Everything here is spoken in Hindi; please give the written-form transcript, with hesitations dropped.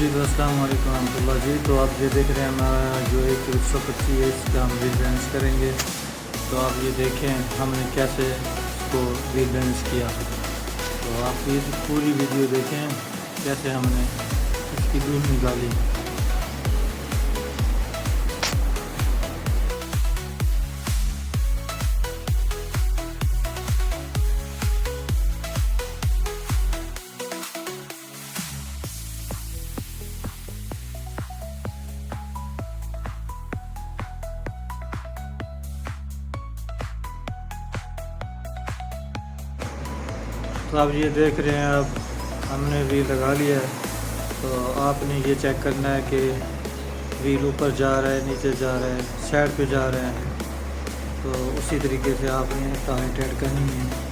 जी अस्सलाम वालेकुम रहमतुल्लाह जी। तो आप ये देख रहे हैं हमारा जो एक 125 है इसका हम रील बैलेंस करेंगे। तो आप ये देखें हमने कैसे इसको रील बैलेंस किया। तो आप ये पूरी वीडियो देखें कैसे हमने इसकी दूध निकाली। तो आप ये देख रहे हैं अब हमने रील लगा लिया है। तो आपने ये चेक करना है कि रील ऊपर जा रहा है, नीचे जा रहा है, साइड पे जा रहा है। तो उसी तरीके से आपने टाइट ऐड करनी है।